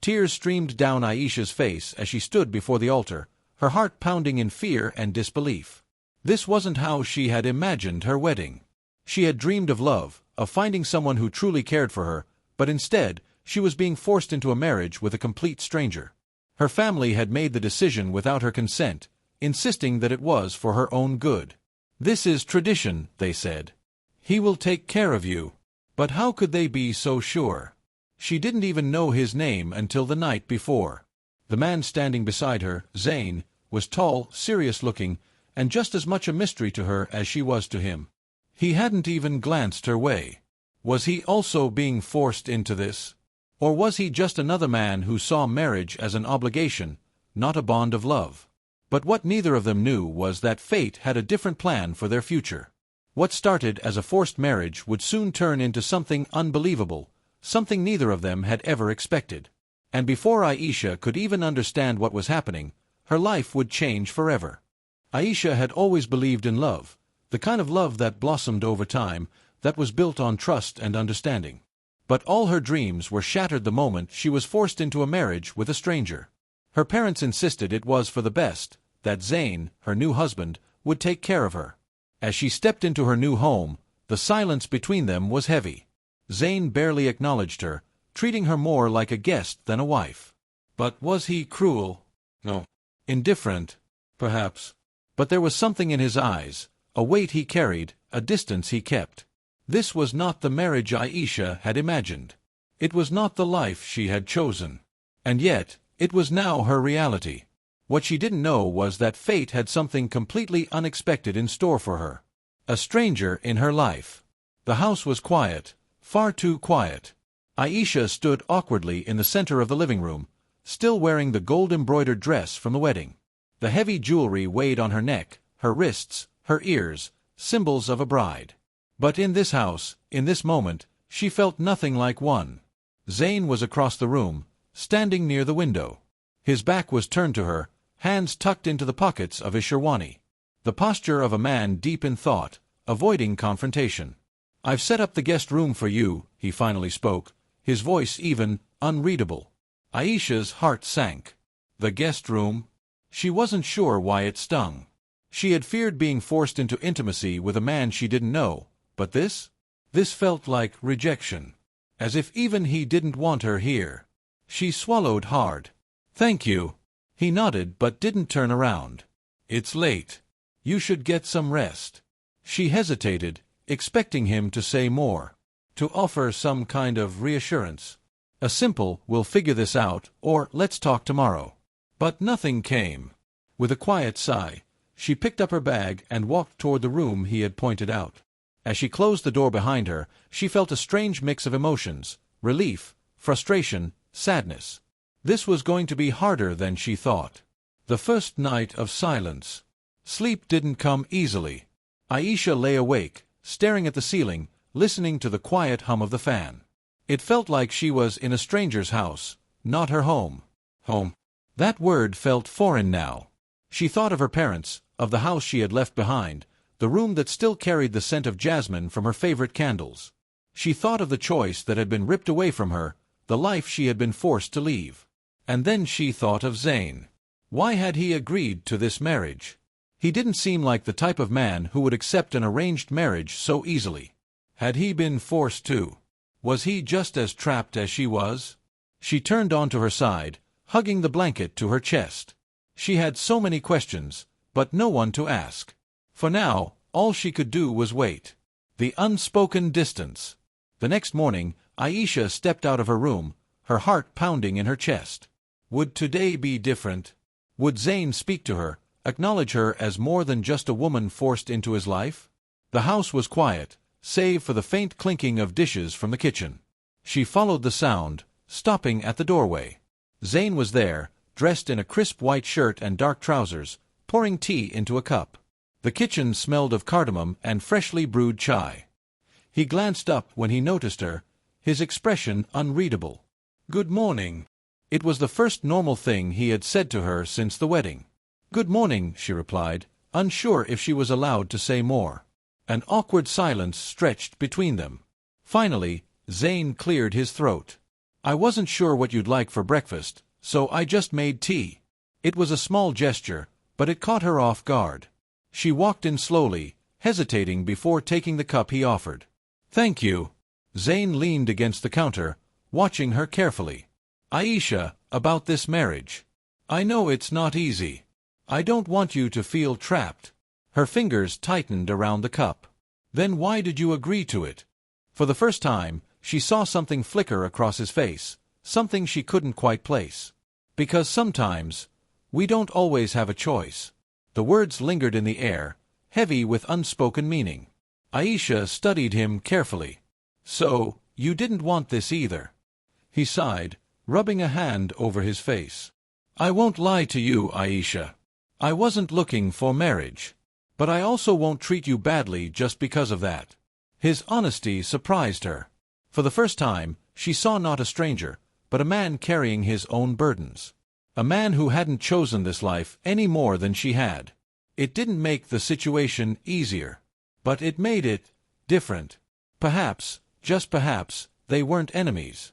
Tears streamed down Aisha's face as she stood before the altar, her heart pounding in fear and disbelief. This wasn't how she had imagined her wedding. She had dreamed of love, of finding someone who truly cared for her, but instead, she was being forced into a marriage with a complete stranger. Her family had made the decision without her consent, insisting that it was for her own good. "This is tradition," they said. "He will take care of you." But how could they be so sure? She didn't even know his name until the night before. The man standing beside her, Zayn, was tall, serious-looking, and just as much a mystery to her as she was to him. He hadn't even glanced her way. Was he also being forced into this? Or was he just another man who saw marriage as an obligation, not a bond of love? But what neither of them knew was that fate had a different plan for their future. What started as a forced marriage would soon turn into something unbelievable, something neither of them had ever expected. And before Aisha could even understand what was happening, her life would change forever. Aisha had always believed in love, the kind of love that blossomed over time, that was built on trust and understanding. But all her dreams were shattered the moment she was forced into a marriage with a stranger. Her parents insisted it was for the best, that Zayn, her new husband, would take care of her. As she stepped into her new home, the silence between them was heavy. Zayn barely acknowledged her, treating her more like a guest than a wife. But was he cruel? No. Indifferent? Perhaps. But there was something in his eyes, a weight he carried, a distance he kept. This was not the marriage Aisha had imagined. It was not the life she had chosen. And yet, it was now her reality. What she didn't know was that fate had something completely unexpected in store for her. A stranger in her life. The house was quiet, far too quiet. Aisha stood awkwardly in the center of the living room, still wearing the gold-embroidered dress from the wedding. The heavy jewelry weighed on her neck, her wrists, her ears, symbols of a bride. But in this house, in this moment, she felt nothing like one. Zayn was across the room, standing near the window. His back was turned to her, hands tucked into the pockets of his sherwani. The posture of a man deep in thought, avoiding confrontation. "I've set up the guest room for you," he finally spoke, his voice even, unreadable. Aisha's heart sank. The guest room? She wasn't sure why it stung. She had feared being forced into intimacy with a man she didn't know, but this? This felt like rejection. As if even he didn't want her here. She swallowed hard. "Thank you." He nodded but didn't turn around. "It's late. You should get some rest." She hesitated, expecting him to say more. To offer some kind of reassurance. A simple, "we'll figure this out," or "let's talk tomorrow." But nothing came. With a quiet sigh, she picked up her bag and walked toward the room he had pointed out. As she closed the door behind her, she felt a strange mix of emotions: relief, frustration, sadness. This was going to be harder than she thought. The first night of silence. Sleep didn't come easily. Aisha lay awake, staring at the ceiling, listening to the quiet hum of the fan. It felt like she was in a stranger's house, not her home. Home. That word felt foreign now. She thought of her parents, of the house she had left behind, the room that still carried the scent of jasmine from her favorite candles. She thought of the choice that had been ripped away from her, the life she had been forced to leave. And then she thought of Zayn. Why had he agreed to this marriage? He didn't seem like the type of man who would accept an arranged marriage so easily. Had he been forced to? Was he just as trapped as she was? She turned onto her side, hugging the blanket to her chest. She had so many questions, but no one to ask. For now, all she could do was wait. The unspoken distance. The next morning, Aisha stepped out of her room, her heart pounding in her chest. Would today be different? Would Zayn speak to her, acknowledge her as more than just a woman forced into his life? The house was quiet, save for the faint clinking of dishes from the kitchen. She followed the sound, stopping at the doorway. Zayn was there, dressed in a crisp white shirt and dark trousers, pouring tea into a cup. The kitchen smelled of cardamom and freshly brewed chai. He glanced up when he noticed her, his expression unreadable. "Good morning." It was the first normal thing he had said to her since the wedding. "Good morning," she replied, unsure if she was allowed to say more. An awkward silence stretched between them. Finally, Zayn cleared his throat. I wasn't sure what you'd like for breakfast, so I just made tea. It was a small gesture, but it caught her off guard. She walked in slowly, hesitating before taking the cup he offered. Thank you. Zayn leaned against the counter, watching her carefully. Aisha, about this marriage. I know it's not easy. I don't want you to feel trapped. Her fingers tightened around the cup. Then why did you agree to it? For the first time, she saw something flicker across his face, something she couldn't quite place. Because sometimes, we don't always have a choice. The words lingered in the air, heavy with unspoken meaning. Aisha studied him carefully. So, you didn't want this either. He sighed, rubbing a hand over his face. I won't lie to you, Aisha. I wasn't looking for marriage. But I also won't treat you badly just because of that. His honesty surprised her. For the first time, she saw not a stranger, but a man carrying his own burdens. A man who hadn't chosen this life any more than she had. It didn't make the situation easier. But it made it different. Perhaps, just perhaps, they weren't enemies.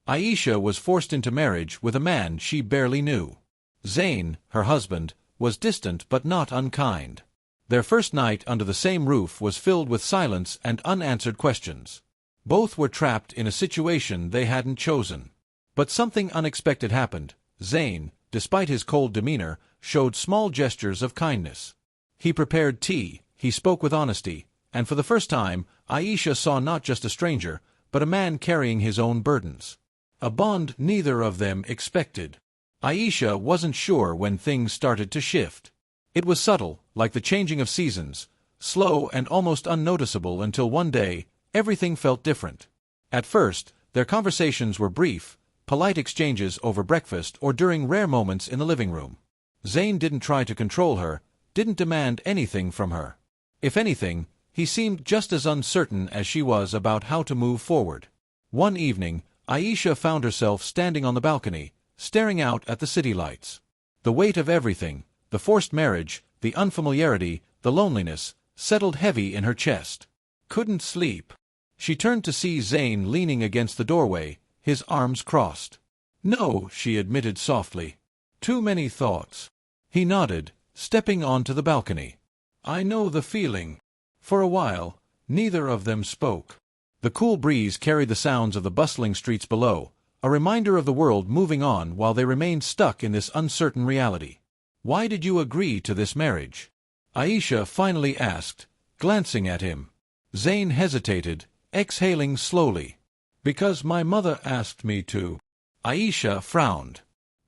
Aisha was forced into marriage with a man she barely knew. Zayn, her husband, was distant but not unkind. Their first night under the same roof was filled with silence and unanswered questions. Both were trapped in a situation they hadn't chosen. But something unexpected happened. Zayn, despite his cold demeanor, showed small gestures of kindness. He prepared tea, he spoke with honesty, and for the first time, Aisha saw not just a stranger, but a man carrying his own burdens. A bond neither of them expected. Aisha wasn't sure when things started to shift. It was subtle, like the changing of seasons, slow and almost unnoticeable until one day, everything felt different. At first, their conversations were brief, polite exchanges over breakfast or during rare moments in the living room. Zayn didn't try to control her, didn't demand anything from her. If anything, he seemed just as uncertain as she was about how to move forward. One evening, Aisha found herself standing on the balcony, staring out at the city lights. The weight of everything, the forced marriage, the unfamiliarity, the loneliness, settled heavy in her chest. Couldn't sleep. She turned to see Zayn leaning against the doorway, his arms crossed. No, she admitted softly. Too many thoughts. He nodded, stepping onto the balcony. I know the feeling. For a while, neither of them spoke. The cool breeze carried the sounds of the bustling streets below, a reminder of the world moving on while they remained stuck in this uncertain reality. Why did you agree to this marriage? Aisha finally asked, glancing at him. Zayn hesitated, exhaling slowly. Because my mother asked me to. Aisha frowned.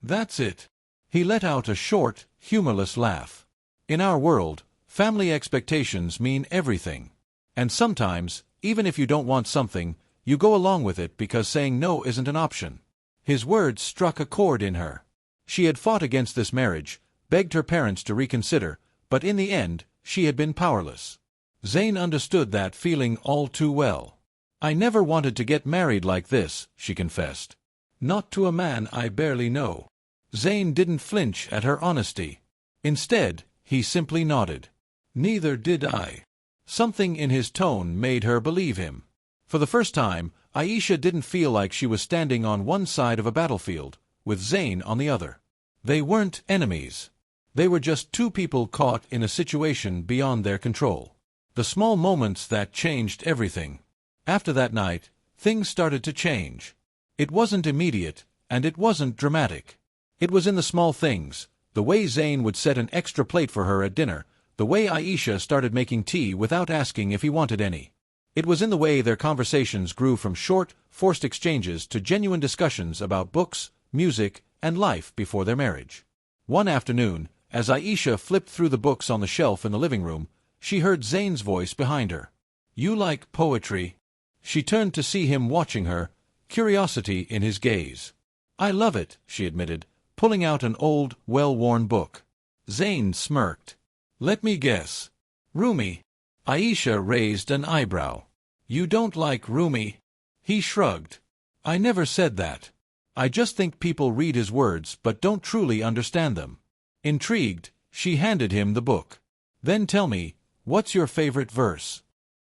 That's it. He let out a short, humorless laugh. In our world, family expectations mean everything. And sometimes, even if you don't want something, you go along with it because saying no isn't an option. His words struck a chord in her. She had fought against this marriage, begged her parents to reconsider, but in the end, she had been powerless. Zayn understood that feeling all too well. I never wanted to get married like this, she confessed. Not to a man I barely know. Zayn didn't flinch at her honesty. Instead, he simply nodded. Neither did I. Something in his tone made her believe him. For the first time, Aisha didn't feel like she was standing on one side of a battlefield, with Zayn on the other. They weren't enemies. They were just two people caught in a situation beyond their control. The small moments that changed everything. After that night, things started to change. It wasn't immediate, and it wasn't dramatic. It was in the small things, the way Zayn would set an extra plate for her at dinner, the way Aisha started making tea without asking if he wanted any. It was in the way their conversations grew from short, forced exchanges to genuine discussions about books, music, and life before their marriage. One afternoon, as Aisha flipped through the books on the shelf in the living room, she heard Zayn's voice behind her. You like poetry? She turned to see him watching her, curiosity in his gaze. I love it, she admitted, pulling out an old, well-worn book. Zayn smirked. Let me guess. Rumi. Aisha raised an eyebrow. You don't like Rumi? He shrugged. I never said that. I just think people read his words but don't truly understand them. Intrigued, she handed him the book. Then tell me, what's your favorite verse?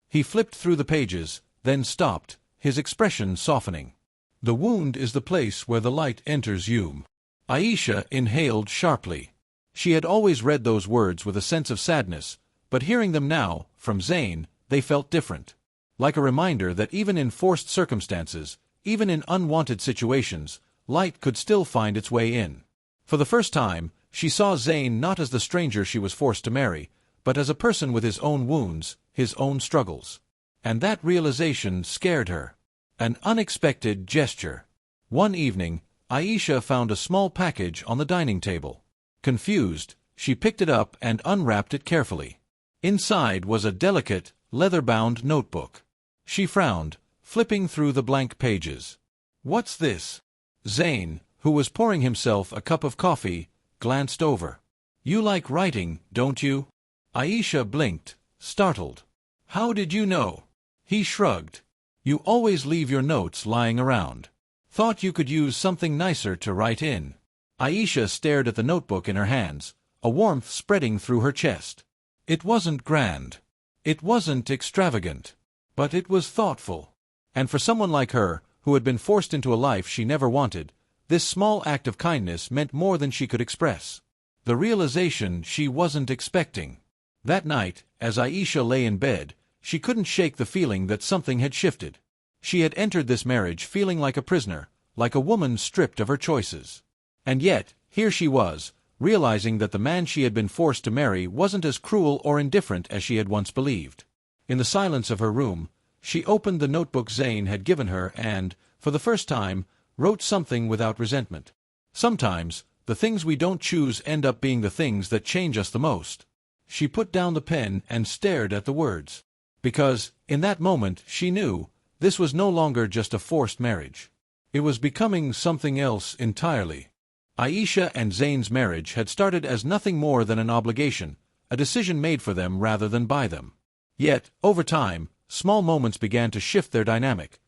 He flipped through the pages, then stopped, his expression softening. The wound is the place where the light enters you. Aisha inhaled sharply. She had always read those words with a sense of sadness, but hearing them now, from Zayn, they felt different. Like a reminder that even in forced circumstances, even in unwanted situations, light could still find its way in. For the first time, she saw Zayn not as the stranger she was forced to marry, but as a person with his own wounds, his own struggles. And that realization scared her. An unexpected gesture. One evening, Aisha found a small package on the dining table. Confused, she picked it up and unwrapped it carefully. Inside was a delicate, leather-bound notebook. She frowned, flipping through the blank pages. "What's this?" Zayn, who was pouring himself a cup of coffee, glanced over. "You like writing, don't you?" Aisha blinked, startled. "How did you know?" He shrugged. "You always leave your notes lying around. Thought you could use something nicer to write in." Aisha stared at the notebook in her hands, a warmth spreading through her chest. It wasn't grand. It wasn't extravagant. But it was thoughtful. And for someone like her, who had been forced into a life she never wanted, this small act of kindness meant more than she could express. The realization she wasn't expecting. That night, as Aisha lay in bed, she couldn't shake the feeling that something had shifted. She had entered this marriage feeling like a prisoner, like a woman stripped of her choices. And yet, here she was, realizing that the man she had been forced to marry wasn't as cruel or indifferent as she had once believed. In the silence of her room, she opened the notebook Zayn had given her and, for the first time, wrote something without resentment. Sometimes, the things we don't choose end up being the things that change us the most. She put down the pen and stared at the words. Because, in that moment, she knew, this was no longer just a forced marriage. It was becoming something else entirely. Aisha and Zayn's marriage had started as nothing more than an obligation, a decision made for them rather than by them. Yet, over time, small moments began to shift their dynamic.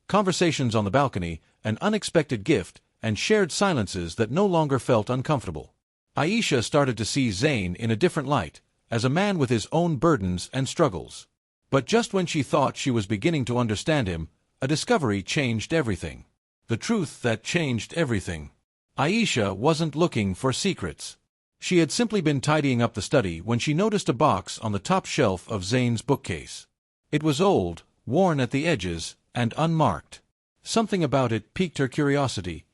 Conversations on the balcony, an unexpected gift, and shared silences that no longer felt uncomfortable. Aisha started to see Zayn in a different light, as a man with his own burdens and struggles. But just when she thought she was beginning to understand him, a discovery changed everything. The truth that changed everything. Aisha wasn't looking for secrets. She had simply been tidying up the study when she noticed a box on the top shelf of Zayn's bookcase. It was old, worn at the edges, and unmarked. Something about it piqued her curiosity,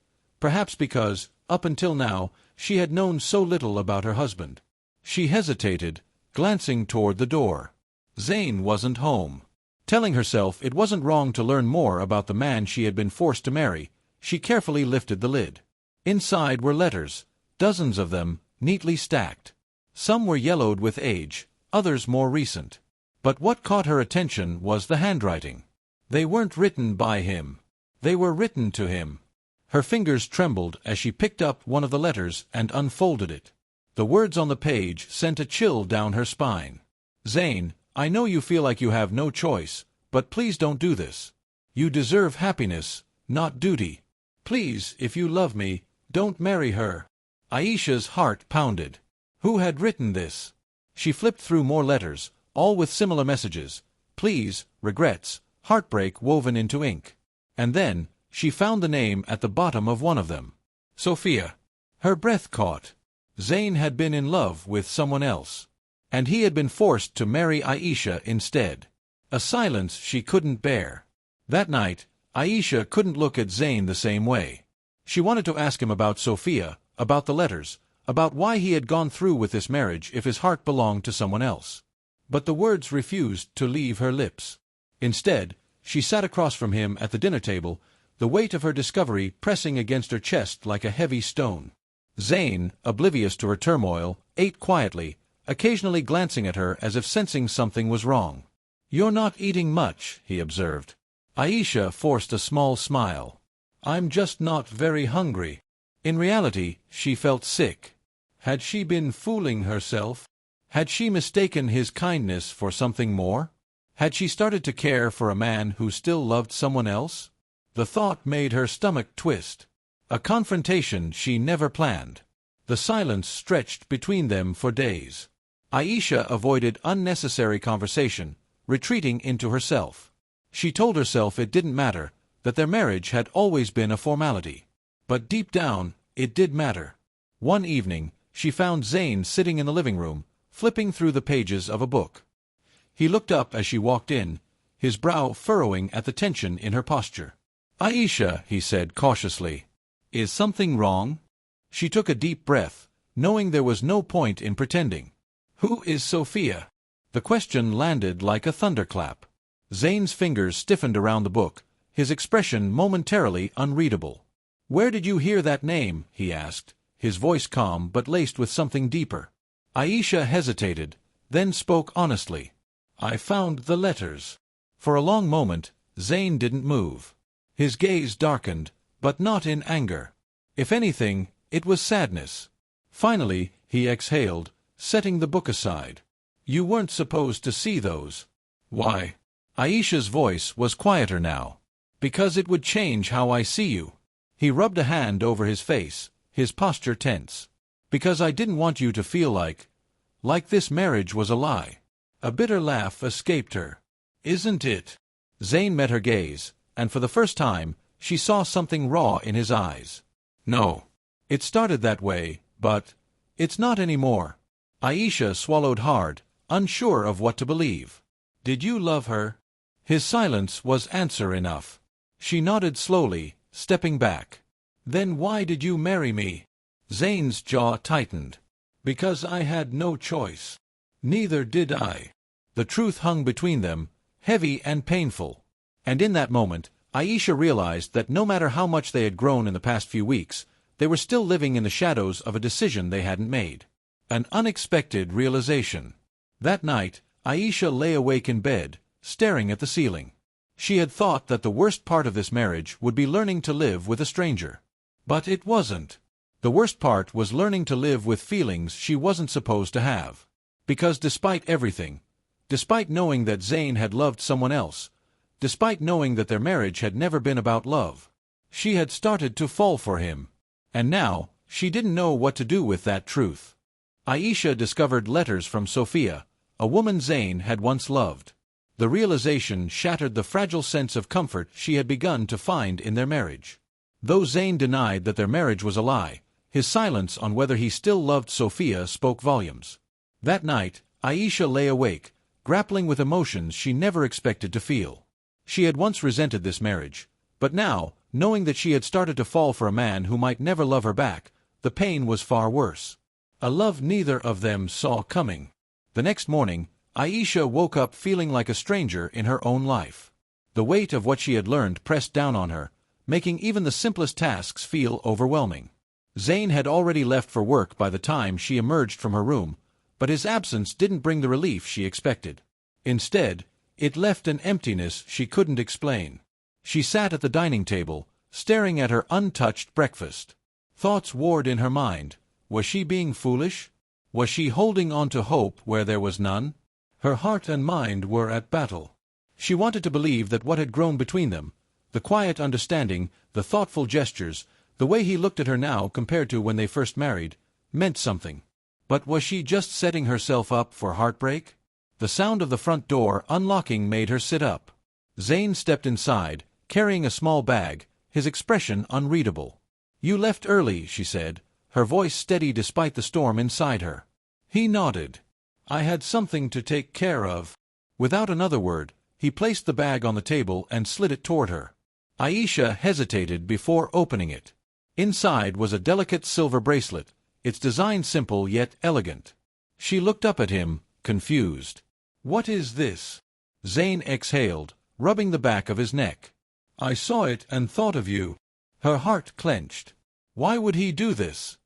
perhaps because, up until now, she had known so little about her husband. She hesitated, glancing toward the door. Zayn wasn't home. Telling herself it wasn't wrong to learn more about the man she had been forced to marry, she carefully lifted the lid. Inside were letters, dozens of them, neatly stacked. Some were yellowed with age, others more recent. But what caught her attention was the handwriting. They weren't written by him. They were written to him. Her fingers trembled as she picked up one of the letters and unfolded it. The words on the page sent a chill down her spine. "Zayn, I know you feel like you have no choice, but please don't do this. You deserve happiness, not duty. Please, if you love me, don't marry her." Aisha's heart pounded. Who had written this? She flipped through more letters, all with similar messages. Please, regrets, heartbreak woven into ink. And then, she found the name at the bottom of one of them. Sophia. Her breath caught. Zayn had been in love with someone else. And he had been forced to marry Aisha instead. A silence she couldn't bear. That night, Aisha couldn't look at Zayn the same way. She wanted to ask him about Sophia, about the letters, about why he had gone through with this marriage if his heart belonged to someone else. But the words refused to leave her lips. Instead, she sat across from him at the dinner table, the weight of her discovery pressing against her chest like a heavy stone. Zayn, oblivious to her turmoil, ate quietly, occasionally glancing at her as if sensing something was wrong. "You're not eating much," he observed. Aisha forced a small smile. "I'm just not very hungry." In reality, she felt sick. Had she been fooling herself? Had she mistaken his kindness for something more? Had she started to care for a man who still loved someone else? The thought made her stomach twist. A confrontation she never planned. The silence stretched between them for days. Aisha avoided unnecessary conversation, retreating into herself. She told herself it didn't matter, that their marriage had always been a formality. But deep down, it did matter. One evening, she found Zayn sitting in the living room, flipping through the pages of a book. He looked up as she walked in, his brow furrowing at the tension in her posture. "Aisha," he said cautiously, "is something wrong?" She took a deep breath, knowing there was no point in pretending. "Who is Sophia?" The question landed like a thunderclap. Zayn's fingers stiffened around the book, his expression momentarily unreadable. "Where did you hear that name?" he asked, his voice calm but laced with something deeper. Aisha hesitated, then spoke honestly. "I found the letters." For a long moment, Zayn didn't move. His gaze darkened, but not in anger. If anything, it was sadness. Finally, he exhaled, setting the book aside. "You weren't supposed to see those." "Why?" Aisha's voice was quieter now. "Because it would change how I see you." He rubbed a hand over his face, his posture tense. "Because I didn't want you to feel like this marriage was a lie." A bitter laugh escaped her. "Isn't it?" Zayn met her gaze, and for the first time, she saw something raw in his eyes. "No. It started that way, but it's not anymore." Aisha swallowed hard, unsure of what to believe. "Did you love her?" His silence was answer enough. She nodded slowly, stepping back. "Then why did you marry me?" Zayn's jaw tightened. "Because I had no choice." "Neither did I." The truth hung between them, heavy and painful. And in that moment, Aisha realized that no matter how much they had grown in the past few weeks, they were still living in the shadows of a decision they hadn't made. An unexpected realization. That night, Aisha lay awake in bed, staring at the ceiling. She had thought that the worst part of this marriage would be learning to live with a stranger. But it wasn't. The worst part was learning to live with feelings she wasn't supposed to have. Because despite everything, despite knowing that Zayn had loved someone else, despite knowing that their marriage had never been about love, she had started to fall for him. And now, she didn't know what to do with that truth. Aisha discovered letters from Sophia, a woman Zayn had once loved. The realization shattered the fragile sense of comfort she had begun to find in their marriage. Though Zayn denied that their marriage was a lie, his silence on whether he still loved Sophia spoke volumes. That night, Aisha lay awake, grappling with emotions she never expected to feel. She had once resented this marriage, but now, knowing that she had started to fall for a man who might never love her back, the pain was far worse. A love neither of them saw coming. The next morning, Aisha woke up feeling like a stranger in her own life. The weight of what she had learned pressed down on her, making even the simplest tasks feel overwhelming. Zayn had already left for work by the time she emerged from her room, but his absence didn't bring the relief she expected. Instead, it left an emptiness she couldn't explain. She sat at the dining table, staring at her untouched breakfast. Thoughts warred in her mind. Was she being foolish? Was she holding on to hope where there was none? Her heart and mind were at battle. She wanted to believe that what had grown between them, the quiet understanding, the thoughtful gestures, the way he looked at her now compared to when they first married, meant something. But was she just setting herself up for heartbreak? The sound of the front door unlocking made her sit up. Zayn stepped inside, carrying a small bag, his expression unreadable. "You left early," she said, her voice steady despite the storm inside her. He nodded. "I had something to take care of." Without another word, he placed the bag on the table and slid it toward her. Aisha hesitated before opening it. Inside was a delicate silver bracelet, its design simple yet elegant. She looked up at him, confused. "What is this?" Zayn exhaled, rubbing the back of his neck. "I saw it and thought of you." Her heart clenched. Why would he do this?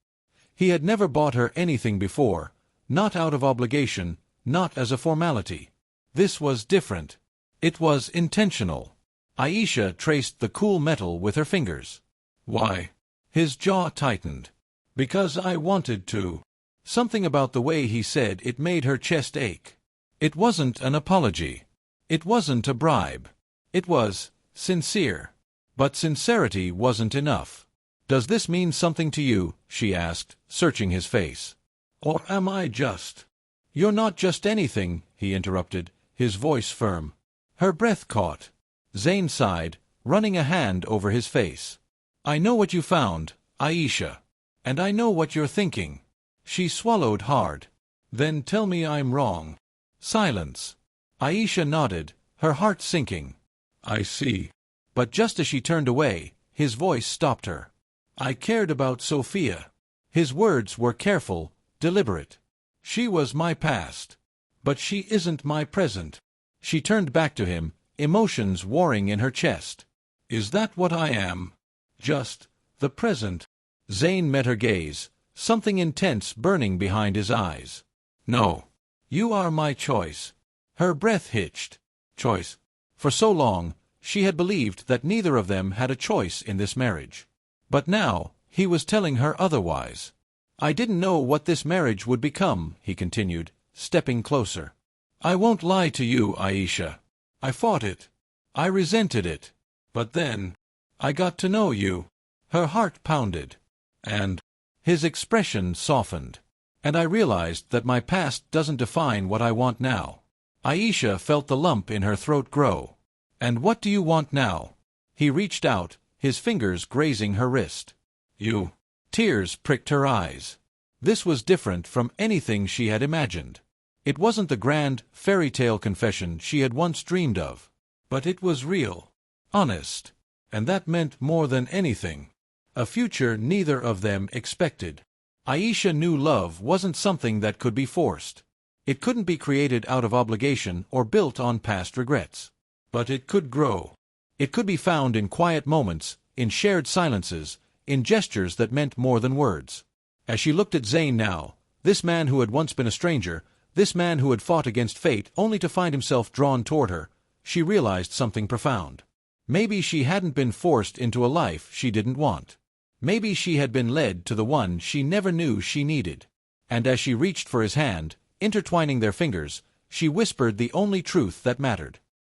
He had never bought her anything before, not out of obligation, not as a formality. This was different. It was intentional. Aisha traced the cool metal with her fingers. "Why?" His jaw tightened. "Because I wanted to." Something about the way he said it made her chest ache. It wasn't an apology. It wasn't a bribe. It was sincere. But sincerity wasn't enough. "Does this mean something to you?" she asked, searching his face. "Or am I just—" "You're not just anything," he interrupted, his voice firm. Her breath caught. Zayn sighed, running a hand over his face. "I know what you found, Aisha. And I know what you're thinking." She swallowed hard. "Then tell me I'm wrong." Silence. Aisha nodded, her heart sinking. "I see." But just as she turned away, his voice stopped her. "I cared about Sophia." His words were careful, deliberate. "She was my past. But she isn't my present." She turned back to him, emotions warring in her chest. "Is that what I am? Just the present?" Zayn met her gaze, something intense burning behind his eyes. "No. You are my choice." Her breath hitched. Choice. For so long, she had believed that neither of them had a choice in this marriage. But now, he was telling her otherwise. "I didn't know what this marriage would become," he continued, stepping closer. "I won't lie to you, Aisha. I fought it. I resented it. But then, I got to know you." Her heart pounded. "And—" his expression softened. "And I realized that my past doesn't define what I want now." Aisha felt the lump in her throat grow. "And what do you want now?" He reached out, his fingers grazing her wrist. "You—" Tears pricked her eyes. This was different from anything she had imagined. It wasn't the grand, fairy tale confession she had once dreamed of. But it was real. Honest. And that meant more than anything. A future neither of them expected. Aisha knew love wasn't something that could be forced. It couldn't be created out of obligation or built on past regrets. But it could grow. It could be found in quiet moments, in shared silences, in gestures that meant more than words. As she looked at Zayn now, this man who had once been a stranger, this man who had fought against fate only to find himself drawn toward her, she realized something profound. Maybe she hadn't been forced into a life she didn't want. Maybe she had been led to the one she never knew she needed. And as she reached for his hand, intertwining their fingers, she whispered the only truth that mattered.